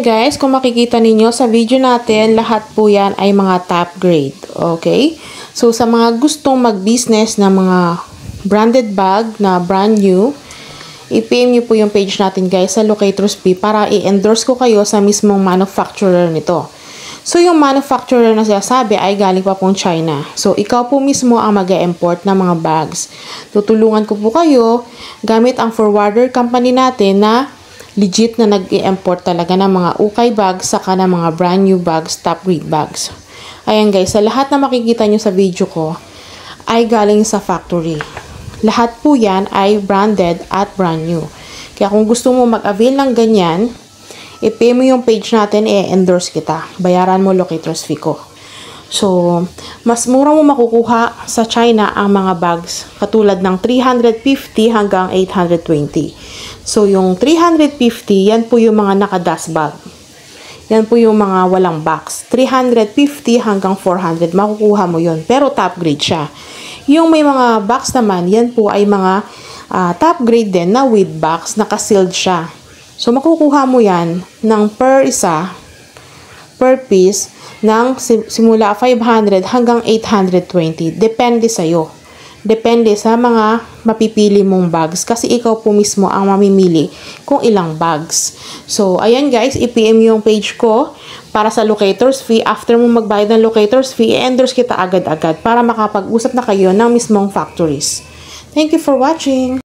ayan guys, kung makikita ninyo sa video natin, lahat po yan ay mga top grade. Okay? So, sa mga gustong mag-business na mga branded bag na brand new, i-PM nyo po yung page natin guys sa Locators Fee para i-endorse ko kayo sa mismong manufacturer nito. So, yung manufacturer na sinasabi ay galing pa pong China. So, ikaw po mismo ang mag-e-import ng mga bags. Tutulungan ko po kayo gamit ang forwarder company natin na legit na nag-i-import talaga ng mga ukay bags saka ng mga brand new bags, top grade bags. Ayan guys, sa lahat na makikita nyo sa video ko ay galing sa factory. Lahat po yan ay branded at brand new. Kaya kung gusto mo mag-avail ng ganyan, i-pay mo yung page natin, i-endorse kita. Bayaran mo Locators Fee ko. So, mas mura mo makukuha sa China ang mga bags katulad ng 350 hanggang 820. So, yung 350, yan po yung mga naka-dust bag. Yan po yung mga walang box. 350 hanggang 400, makukuha mo yun. Pero top grade siya. Yung may mga box naman, yan po ay mga top grade din na with box, naka-sealed siya. So, makukuha mo yan ng per piece, ng simula 500 hanggang 820. Depende sa'yo. Depende sa mga mapipili mong bags. Kasi ikaw po mismo ang mamimili kung ilang bags. So, ayan guys, i-PM yung page ko para sa Locators Fee. After mo magbayad ng Locators Fee, i-endorse kita agad-agad para makapag-usap na kayo ng mismong factories. Thank you for watching!